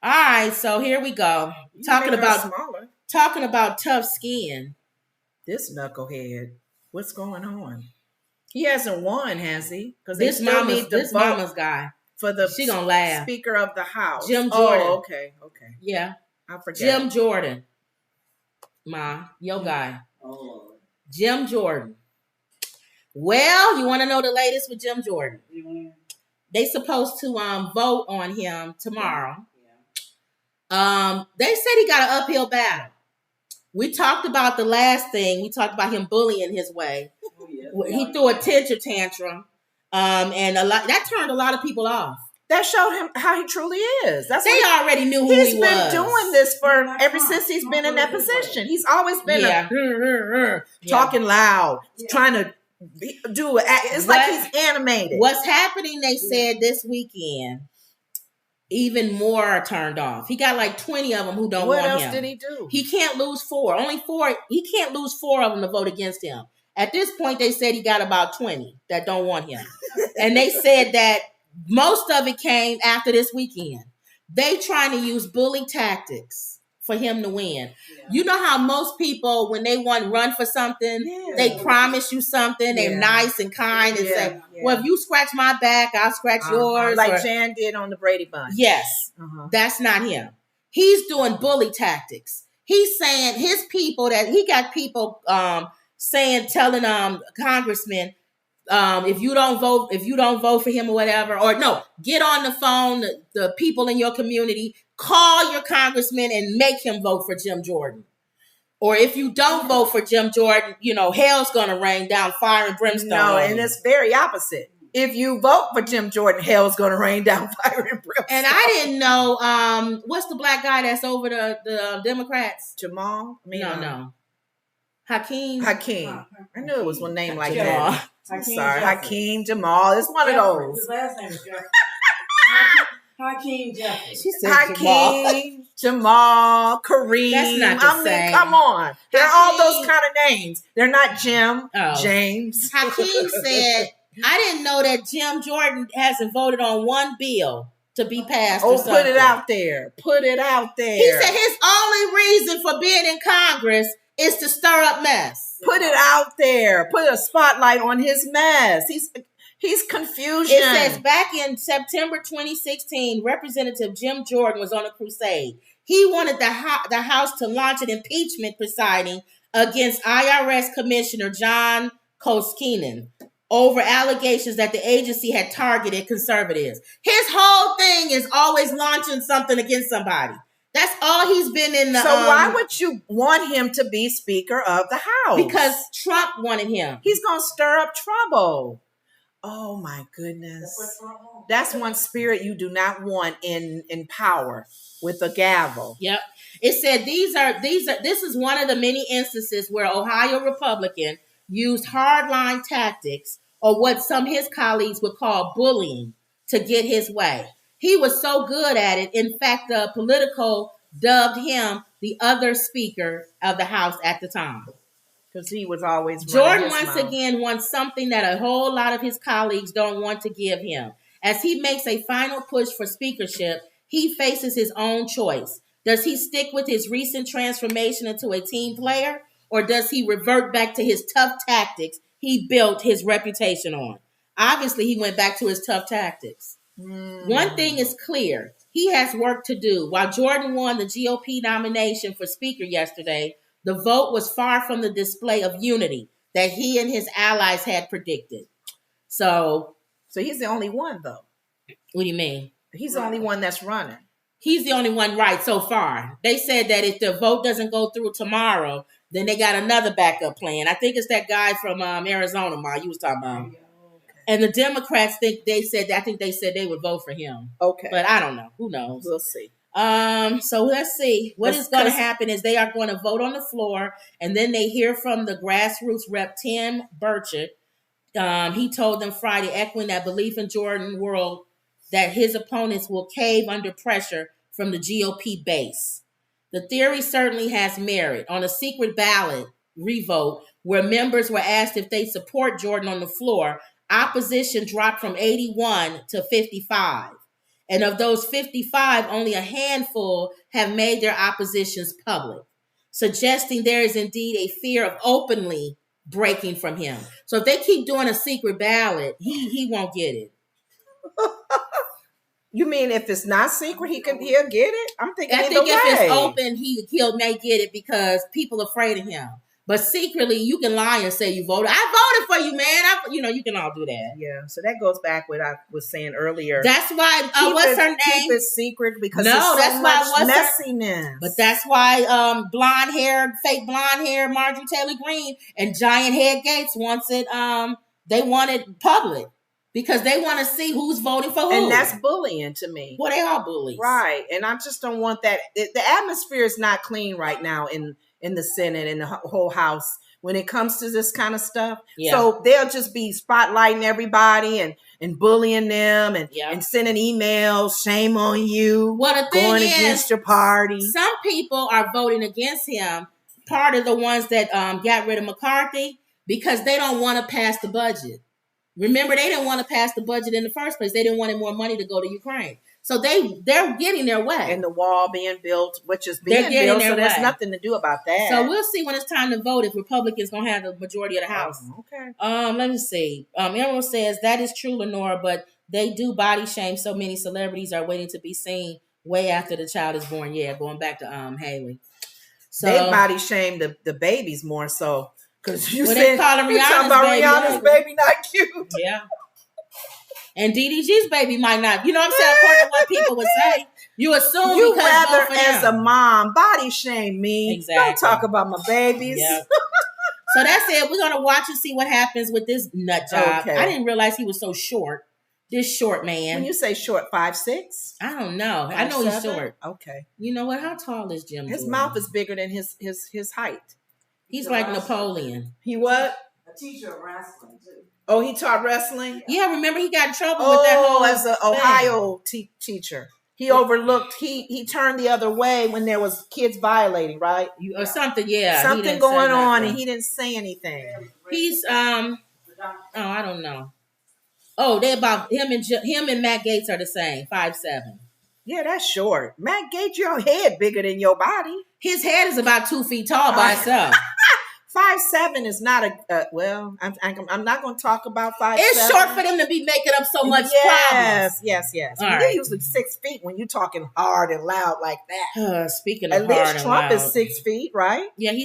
All right, so here we go. Talking about tough skin. This knucklehead. What's going on? He hasn't won, has he? Because this mama's guy for the she gonna laugh. Speaker of the House, Jim Jordan. Oh, okay. Yeah, I forget. Jim Jordan, your guy. Oh, Jim Jordan. Well, you want to know the latest with Jim Jordan? They supposed to vote on him tomorrow. Yeah. They said he got an uphill battle. We talked about the last thing. We talked about him bullying his way. Oh, yeah. He threw a temper tantrum, and that turned a lot of people off. That showed him how he truly is. They already knew who he was. He's been doing this ever since he's been in that position. He's always been talking loud, trying to do it. It's like he's animated. What's happening? They said this weekend, even more are turned off. He got like 20 of them who don't want him. What else did he do? He can't lose 4. Only 4. He can't lose 4 of them to vote against him. At this point, they said he got about 20 that don't want him. And they said that most of it came after this weekend. They trying to use bully tactics for him to win. Yeah. You know how most people, when they want to run for something, they promise you something. They're nice and kind and say, well, if you scratch my back, I'll scratch yours. Like Jan did on the Brady Bunch. Yes. That's not him. He's doing bully tactics. He's saying his people he got people telling congressmen, if you don't vote for him or whatever, or no, get on the phone, the people in your community, call your congressman and make him vote for Jim Jordan. Or if you don't vote for Jim Jordan, hell's going to rain down, fire and brimstone. No, and it's very opposite. If you vote for Jim Jordan, hell's going to rain down, fire and brimstone. And I didn't know, what's the black guy that's over the Democrats? Jamal? No. Hakeem. I knew it was one name like that. I'm sorry. Hakeem, Jamal. It's one of those. His last name is Jeffrey. Hakeem Jeffrey. She said Hakeem, Jamal, Kareem. That's not the same. Come on. They're all those kind of names. They're not Jim, James. Hakeem said, I didn't know that Jim Jordan hasn't voted on one bill to be passed. Put it out there. He said his only reason for being in Congress is to stir up mess. Put it out there. Put a spotlight on his mess. He's confusion. It says back in September 2016, Representative Jim Jordan was on a crusade. He wanted the House to launch an impeachment proceeding against IRS Commissioner John Koskinen over allegations that the agency had targeted conservatives. His whole thing is always launching something against somebody. That's all he's been in the... So why would you want him to be Speaker of the House? Because Trump wanted him. He's going to stir up trouble. Oh, my goodness. That's one spirit you do not want in power with a gavel. Yep. It said this is one of the many instances where Ohio Republican used hardline tactics, or what some of his colleagues would call bullying, to get his way. He was so good at it. In fact, the Politico dubbed him the other Speaker of the House at the time. Because he was always Jordan again wants something that a whole lot of his colleagues don't want to give him. As he makes a final push for speakership, he faces his own choice. Does he stick with his recent transformation into a team player, or does he revert back to his tough tactics he built his reputation on? Obviously, he went back to his tough tactics. One thing is clear. He has work to do. While Jordan won the GOP nomination for Speaker yesterday, the vote was far from the display of unity that he and his allies had predicted. So he's the only one, though. What do you mean? He's the only one that's running. He's the only one right so far. They said that if the vote doesn't go through tomorrow, then they got another backup plan. I think it's that guy from Arizona, Ma, you was talking about. And the Democrats I think they said they would vote for him. Okay. But I don't know. Who knows? We'll see. So let's see. What is going to happen is they are going to vote on the floor, and then they hear from the grassroots rep, Tim Burchett. He told them Friday, echoing that belief in Jordan world, that his opponents will cave under pressure from the GOP base. The theory certainly has merit. On a secret ballot revote, where members were asked if they support Jordan on the floor, opposition dropped from 81 to 55. And of those 55, only a handful have made their oppositions public, suggesting there is indeed a fear of openly breaking from him. So if they keep doing a secret ballot, he won't get it. You mean if it's not secret, he'll get it? I think if it's open, he'll may get it because people are afraid of him. But secretly, you can lie and say you voted. I voted for you, man. You can all do that. Yeah. So that goes back what I was saying earlier. That's why. What's her name? Keep it secret because there's so much messiness. But that's why fake blonde hair, Marjorie Taylor Greene and Giant Head Gates wants it. They want it public. Because they want to see who's voting for who. And that's bullying to me. Well, they are bullies. Right. And I just don't want that. The atmosphere is not clean right now in the Senate and the whole House when it comes to this kind of stuff. Yeah. So they'll just be spotlighting everybody and bullying them and sending emails, shame on you, going against your party. Some people are voting against him, part of the ones that got rid of McCarthy, because they don't want to pass the budget. Remember, they didn't want to pass the budget in the first place. They didn't want more money to go to Ukraine. So they're getting their way. And the wall being built, which is being built, so there's nothing to do about that. So we'll see when it's time to vote if Republicans going to have the majority of the House. Okay. Let me see. Emerald says, that is true, Lenora, but they do body shame. So many celebrities are waiting to be seen way after the child is born. Yeah, going back to Haley. So they body shame the babies more so. Because you said Rihanna's baby not cute. Yeah. And DDG's baby might not. You know what I'm saying? According to what people would say. You assume you rather as a mom body shame me. Exactly. Don't talk about my babies. Yep. So that's it. We're gonna watch and see what happens with this nut job. Okay. I didn't realize he was so short. This short man. When you say short, 5'6"? I don't know. I know he's short. Okay. You know what? How tall is Jim? His mouth is bigger than his height. He's like Napoleon. He what? A teacher of wrestling too. Oh, he taught wrestling? Yeah, remember he got in trouble with that whole as an Ohio teacher. He overlooked, he turned the other way when there was kids violating, right? Or something, yeah. Something going on and he didn't say anything. He's, I don't know. Oh, they about him and Matt Gaetz are the same, 5'7". Yeah, that's short. Matt Gaetz, your head bigger than your body. His head is about 2 feet tall by itself. 5'7" is not I'm not going to talk about 5'7". It's short for them to be making up so much problems. Yes. Right. They're usually 6 feet when you're talking hard and loud like that. Speaking of at least Trump is 6 feet, right? Yeah, he's